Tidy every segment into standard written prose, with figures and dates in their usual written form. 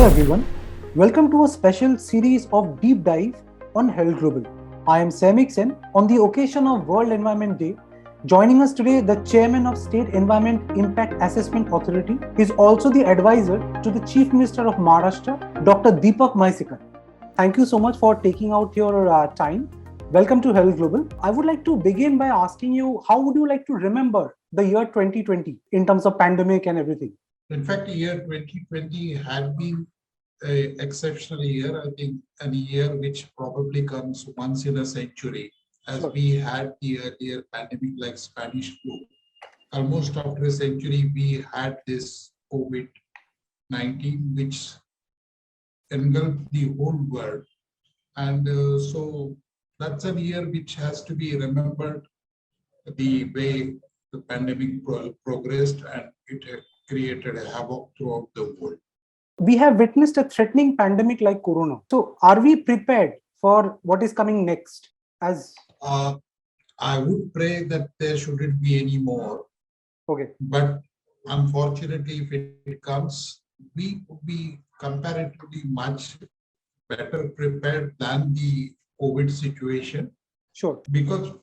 Hello everyone, welcome to a special series of deep dive on Herald Global. I am Saimik Sen on the occasion of World Environment Day. Joining us today, the Chairman of State Environment Impact Assessment Authority is also the advisor to the Chief Minister of Maharashtra, Dr. Deepak Mhaisekar. Thank you so much for taking out your time. Welcome to Herald Global. I would like to begin by asking you, how would you like to remember the year 2020 in terms of pandemic and everything? In fact, the year 2020 had been an exceptional year, I think, and a year which probably comes once in a century, as we had the earlier pandemic like Spanish flu. Almost after a century, we had this COVID-19, which engulfed the whole world. And so that's a year which has to be remembered, the way the pandemic progressed, and it created a havoc throughout the world. We have witnessed a threatening pandemic like Corona. So are we prepared for what is coming next? I would pray that there shouldn't be any more. Okay. But unfortunately, if it comes, we would be comparatively much better prepared than the COVID situation. Sure. Because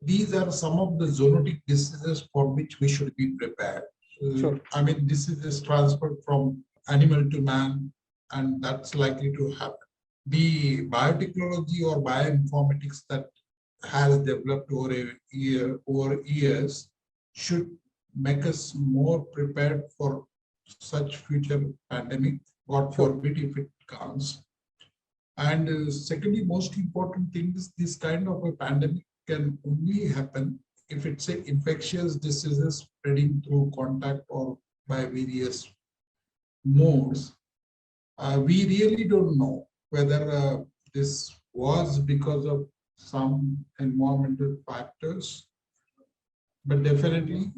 these are some of the zoonotic diseases for which we should be prepared. Sure. I mean, diseases transferred from animal to man, and that's likely to happen. The biotechnology or bioinformatics that has developed over years should make us more prepared for such future pandemic, God forbid if it comes. And secondly, most important thing is this kind of a pandemic can only happen if it's an infectious diseases spreading through contact or by various modes. We really don't know whether this was because of some environmental factors, but definitely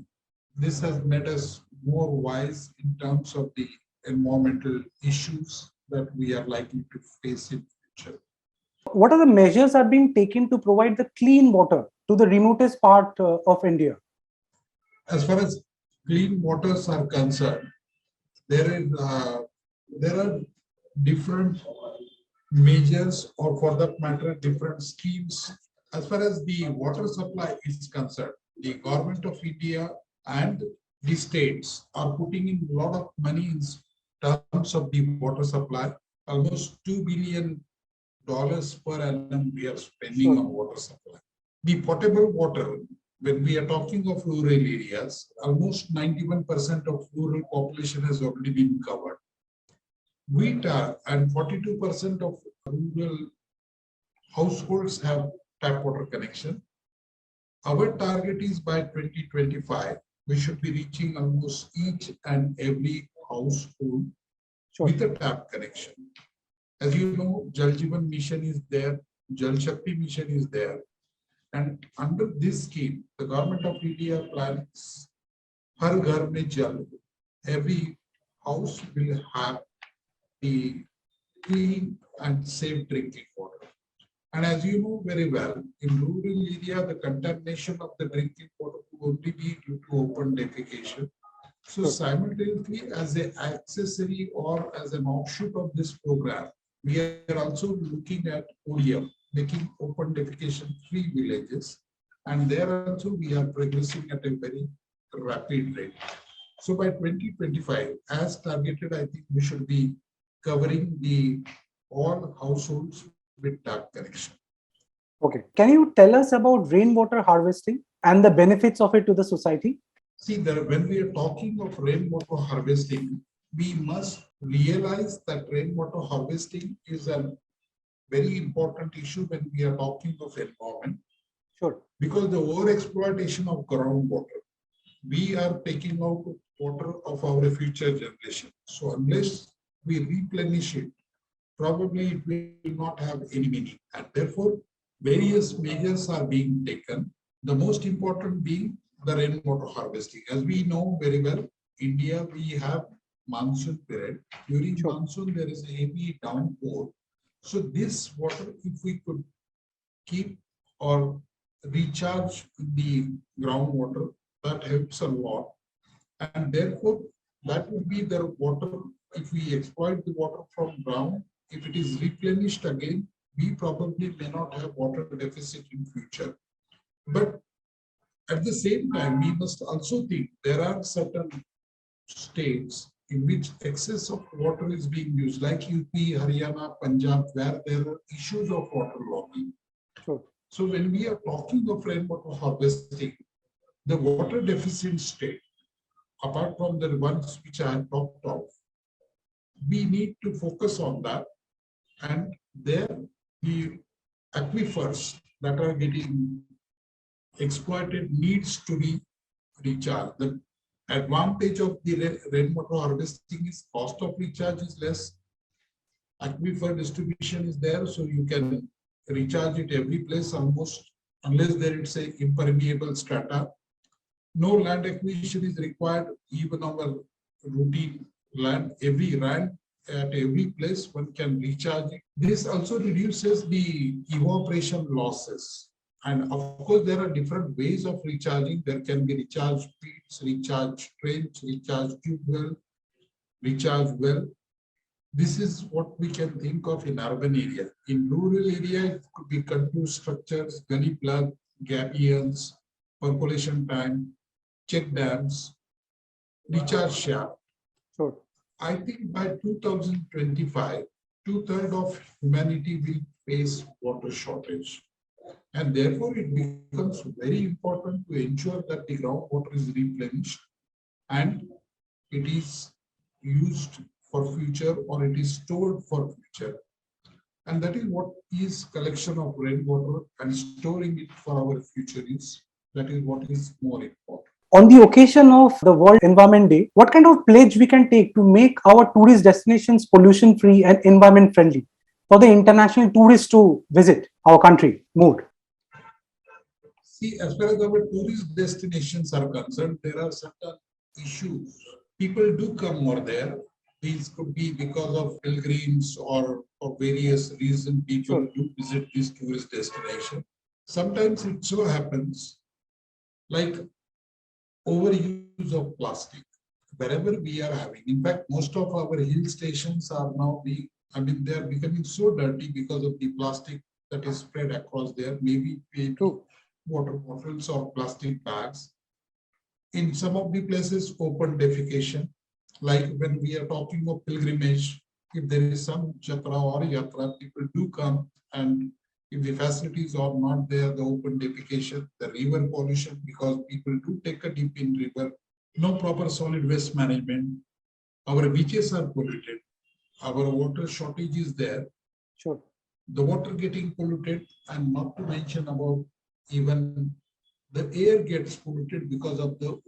this has made us more wise in terms of the environmental issues that we are likely to face in future. What are the measures are being taken to provide the clean water to the remotest part of India? As far as clean waters are concerned, there are different measures, or for that matter, different schemes. As far as the water supply is concerned, the government of India and the states are putting in a lot of money in terms of the water supply. Almost $2 billion per annum we are spending on water supply. The potable water, when we are talking of rural areas, almost 91% of rural population has already been covered. And 42% of rural households have tap water connection. Our target is by 2025, we should be reaching almost each and every household with a tap connection. As you know, Jal Jeevan Mission is there, Jal Shakti Mission is there. And under this scheme, the government of India plans Har Ghar Mein Jal. Every house will have the clean and safe drinking water. And as you know very well, in rural area, the contamination of the drinking water will only be due to open defecation. So simultaneously, as an accessory or as an offshoot of this program, we are also looking at ODM, making open defecation free villages. And there also we are progressing at a very rapid rate. So by 2025, as targeted, I think we should be covering all households with tap connection. Okay. Can you tell us about rainwater harvesting and the benefits of it to the society? See, when we are talking of rainwater harvesting, we must realize that rainwater harvesting is a very important issue when we are talking of environment. Sure. Because the overexploitation of groundwater, we are taking out water of our future generation. So unless we replenish it, probably it will not have any meaning. And therefore, various measures are being taken. The most important being the rainwater harvesting. As we know very well, India, we have monsoon period. During monsoon, there is a heavy downpour. So this water, if we could keep or recharge the groundwater, that helps a lot. And therefore, that would be the water if we exploit the water from ground, if it is replenished again, we probably may not have water deficit in future. But at the same time, we must also think there are certain states in which excess of water is being used, like UP, Haryana, Punjab, where there are issues of water logging. Sure. So when we are talking of rainwater harvesting, the water deficient state, apart from the ones which I have talked of, we need to focus on that. And there, the aquifers that are getting exploited needs to be recharged. The advantage of the rainwater harvesting is cost of recharge is less. Aquifer distribution is there, so you can recharge it every place almost, unless there is a impermeable strata. No land acquisition is required, even our routine land, every land at every place one can recharge it. This also reduces the evaporation losses. And of course, there are different ways of recharging. There can be recharge pits, recharge trench, recharge tube well, recharge well. This is what we can think of in urban area. In rural area, it could be contour structures, gully plug, gabions, percolation tank, check dams, recharge shaft. Sure. I think by 2025, two-thirds of humanity will face water shortage. And therefore, it becomes very important to ensure that the groundwater is replenished and it is used for future or it is stored for future. And that is what is collection of rainwater and storing it for our future is. That is what is more important. On the occasion of the World Environment Day, what kind of pledge we can take to make our tourist destinations pollution-free and environment-friendly for the international tourists to visit our country more? See, as far as our tourist destinations are concerned, there are certain issues. People do come more there. These could be because of pilgrims or for various reasons people do visit this tourist destination. Sometimes it so happens like overuse of plastic wherever we are having. In fact, most of our hill stations are now they are becoming so dirty because of the plastic that is spread across there. Maybe water bottles or plastic bags. In some of the places, open defecation. Like when we are talking of pilgrimage, if there is some jatra or yatra, people do come, and if the facilities are not there, the open defecation, the river pollution, because people do take a dip in river, no proper solid waste management, our beaches are polluted, our water shortage is there. Sure. The water getting polluted, and not to mention about even the air gets polluted because of the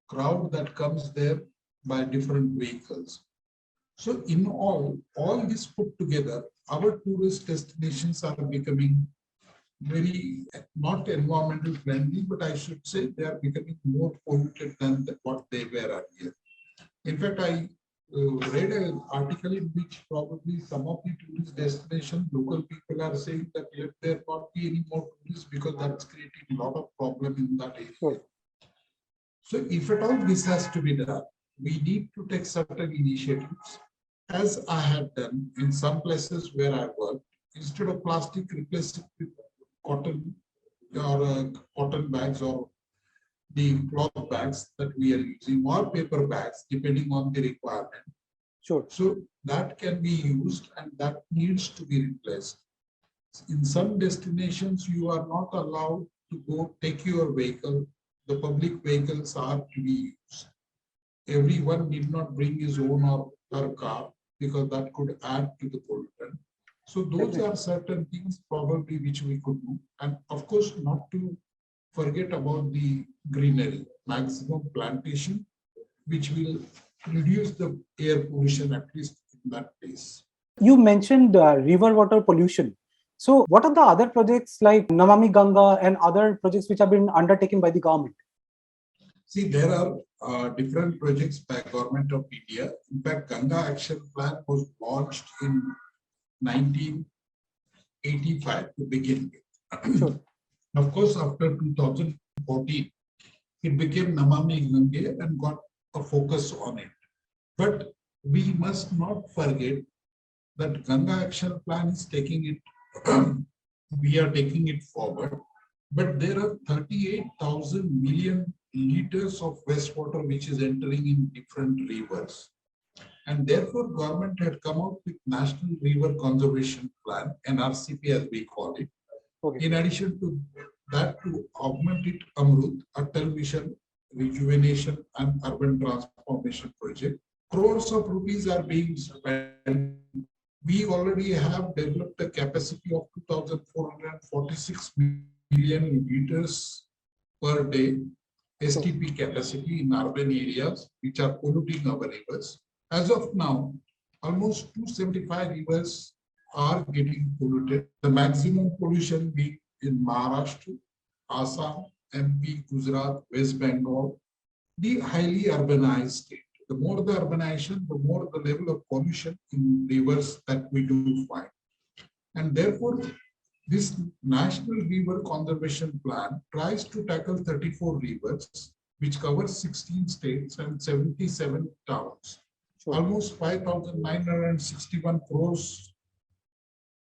crowd that comes there by different vehicles. So in all this put together, our tourist destinations are becoming very not environmental friendly, but I should say they are becoming more polluted than what they were earlier. In fact, I read an article in which probably some of the tourist destinations, local people are saying that let there not be any more tourists because that's creating a lot of problem in that area. Sure. So if at all this has to be done, we need to take certain initiatives, as I have done in some places where I work. Instead of plastic, replace it with cotton or cotton bags or the cloth bags that we are using, or paper bags, depending on the requirement. Sure. So that can be used and that needs to be replaced. In some destinations, you are not allowed to go take your vehicle. The public vehicles are to be used. Everyone need not bring his own or her car because that could add to the pollutant. So those are certain things probably which we could do. And of course, not to forget about the greenery, maximum plantation, which will reduce the air pollution at least in that place. You mentioned river water pollution. So what are the other projects like Namami Ganga and other projects which have been undertaken by the government? See, there are different projects by Government of India. In fact, Ganga Action Plan was launched in 1985 to begin with. Sure. Of course, after 2014, it became Namami Gange and got a focus on it. But we must not forget that Ganga Action Plan is taking it, we are taking it forward, but there are 38,000 million liters of wastewater which is entering in different rivers. And therefore, government had come out with National River Conservation Plan, NRCP as we call it. Okay. In addition to that, to augment it, Amrut, Atal Mission, Rejuvenation and Urban Transformation Project, crores of rupees are being spent. We already have developed a capacity of 2,446 million liters per day, STP capacity in urban areas which are polluting our rivers. As of now, almost 275 rivers are getting polluted. The maximum pollution being in Maharashtra, Assam, MP, Gujarat, West Bengal, the highly urbanized state. The more the urbanization, the more the level of pollution in rivers that we do find. And therefore, this National River Conservation Plan tries to tackle 34 rivers, which covers 16 states and 77 towns. Sure. Almost 5,961 crores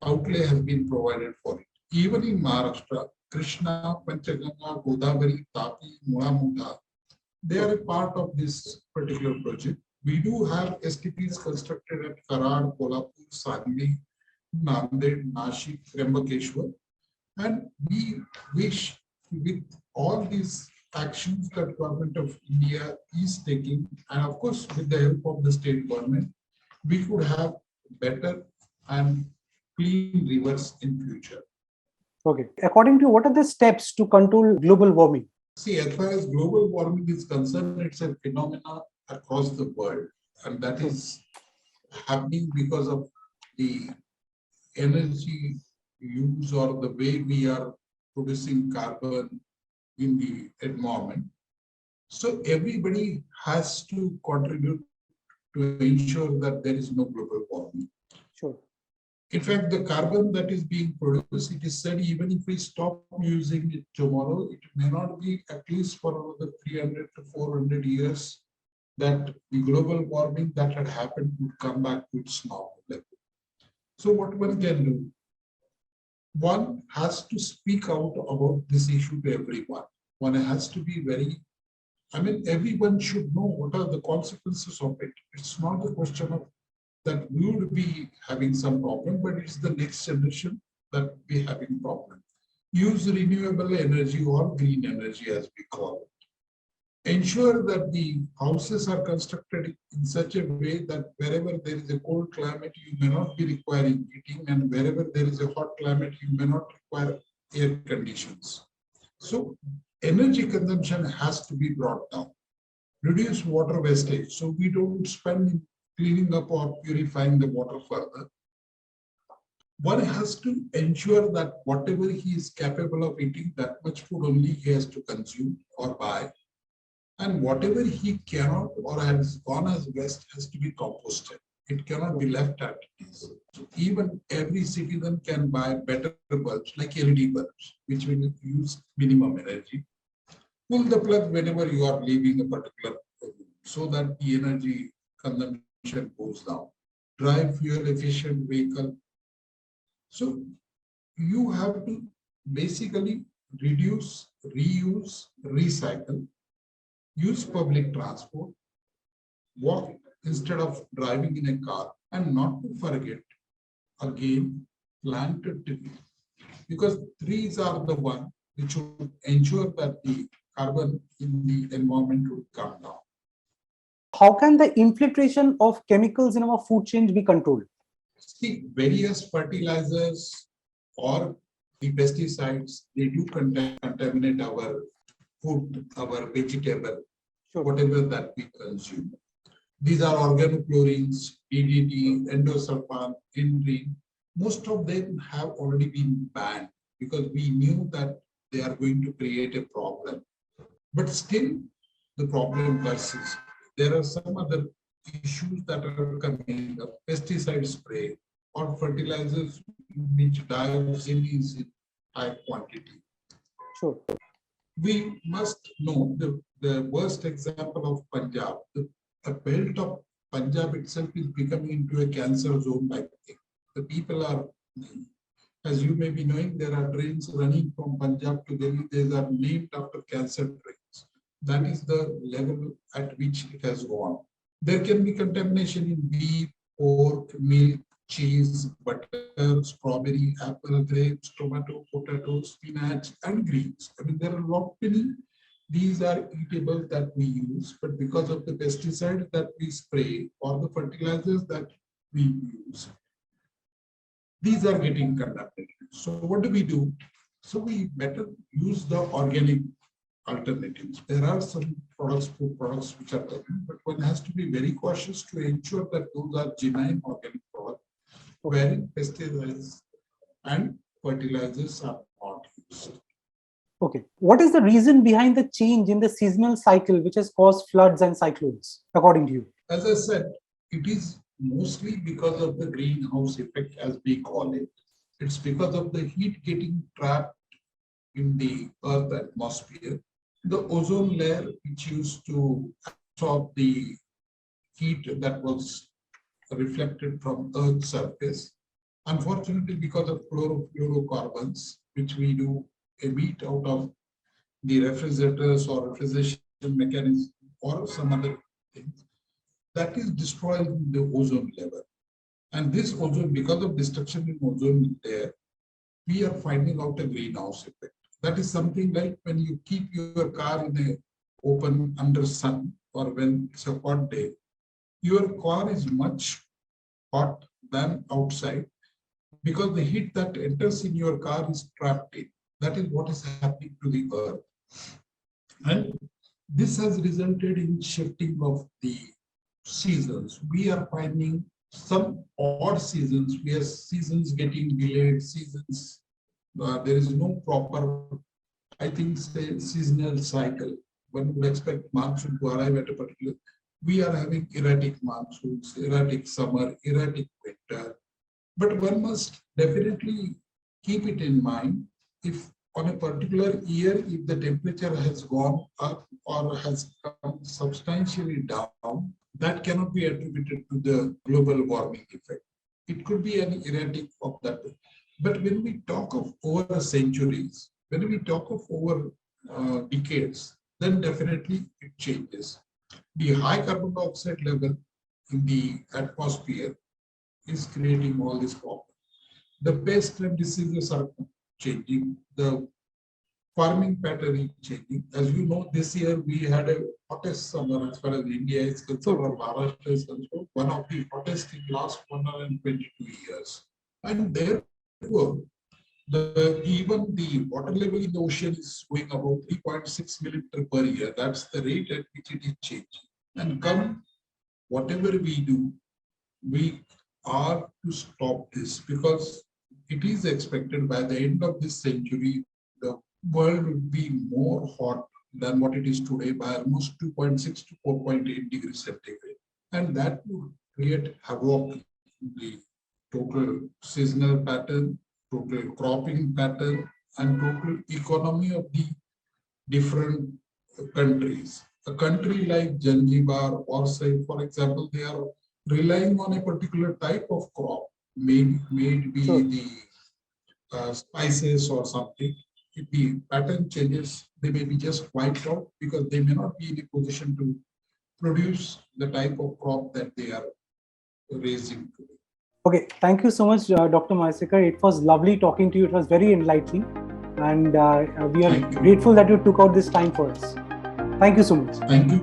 outlay has been provided for it. Even in Maharashtra, Krishna, Panchaganga, Godavari, Tapi, Mulamudha, they are a part of this particular project. We do have STPs constructed at Karad, Kolhapur, Sangli, Nanded, Nashik, Trembakeshwar, and we wish with all these actions that government of India is taking, and of course with the help of the state government, we could have better and clean rivers in future. Okay. According to you, what are the steps to control global warming? See, as far as global warming is concerned, it's a phenomenon across the world, and that is happening because of the energy use or the way we are producing carbon in the environment. So everybody has to contribute to ensure that there is no global warming. Sure. In fact, the carbon that is being produced, it is said even if we stop using it tomorrow, it may not be at least for another 300 to 400 years that the global warming that had happened would come back to its normal level. So what one can do? One has to speak out about this issue to everyone. One has to be very, everyone should know what are the consequences of it. It's not a question of that we would be having some problem, but it's the next generation that will be having problem. Use renewable energy or green energy as we call it. Ensure that the houses are constructed in such a way that wherever there is a cold climate, you may not be requiring heating, and wherever there is a hot climate, you may not require air conditions. So energy consumption has to be brought down. Reduce water wastage, so we don't spend cleaning up or purifying the water further. One has to ensure that whatever he is capable of eating, that much food only he has to consume or buy. And whatever he cannot or has gone as waste has to be composted. It cannot be left as it is. So even every citizen can buy better bulbs like LED bulbs, which will use minimum energy. Pull the plug whenever you are leaving a particular room so that the energy consumption goes down. Drive fuel efficient vehicle. So you have to basically reduce, reuse, recycle, use public transport, walk instead of driving in a car, and not to forget, again, plant a tree. Because trees are the one which will ensure that the carbon in the environment will come down. How can the infiltration of chemicals in our food chain be controlled? See, various fertilizers or the pesticides, they do contaminate our food, our vegetable, sure, whatever that we consume. These are organochlorines, DDT, endosulfan, endrine. Most of them have already been banned because we knew that they are going to create a problem. But still, the problem persists. There are some other issues that are coming up. Pesticide spray or fertilizers which dioxin is in high quantity. Sure. We must know the worst example of Punjab, a belt of Punjab itself is becoming into a cancer zone like thing. The people are, as you may be knowing, there are trains running from Punjab to Delhi. These are named after cancer trains. That is the level at which it has gone. There can be contamination in beef, pork, milk, cheese, butter, strawberry, apple, grapes, tomato, potato, spinach, and greens. I mean, there are a lot many. These are eatable that we use, but because of the pesticides that we spray or the fertilizers that we use, these are getting contaminated. So what do? So we better use the organic alternatives. There are some food products which are coming, but one has to be very cautious to ensure that those are genuine organic products, wherein pesticides and fertilizers are not used. Okay. What is the reason behind the change in the seasonal cycle which has caused floods and cyclones, according to you? As I said, it is mostly because of the greenhouse effect, as we call it. It's because of the heat getting trapped in the Earth atmosphere. The ozone layer, which used to absorb the heat that was reflected from Earth's surface, unfortunately, because of chlorofluorocarbons, which we do emit out of the refrigerators or refrigeration mechanism or some other things, that is destroying the ozone level. And this ozone, because of destruction in ozone layer, we are finding out a greenhouse effect. That is something like when you keep your car in a open under sun, or when it's a hot day, your car is much hot than outside because the heat that enters in your car is trapped in. That is what is happening to the Earth. And this has resulted in shifting of the seasons. We are finding some odd seasons where seasons getting delayed, seasons, there is no proper, I think, say, seasonal cycle. One would expect monsoon to arrive at a particular, we are having erratic monsoons, erratic summer, erratic winter. But one must definitely keep it in mind, if on a particular year, if the temperature has gone up or has come substantially down, that cannot be attributed to the global warming effect. It could be an erratic of that. But when we talk of over centuries, when we talk of over decades, then definitely it changes. The high carbon dioxide level in the atmosphere is creating all these problems. The pest and diseases are changing. The farming pattern is changing. As you know, this year we had a hottest summer as far as India is concerned, or Maharashtra is concerned, one of the hottest in the last 122 years. And therefore, even the water level in the ocean is going about 3.6 millimeter per year. That's the rate at which it is changing. And come whatever we do, we are to stop this, because it is expected by the end of this century, the world will be more hot than what it is today by almost 2.6 to 4.8 degrees centigrade. And that would create havoc in the total seasonal pattern, total cropping pattern, and total economy of the different countries. A country like Zanzibar or, say, for example, they are relying on a particular type of crop, maybe the spices or something. If the pattern changes, they may be just wiped out because they may not be in a position to produce the type of crop that they are raising today. Okay, thank you so much, Dr. Mhaisekar. It was lovely talking to you. It was very enlightening. And we are grateful that you took out this time for us. Thank you so much. Thank you.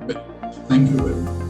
Thank you very much.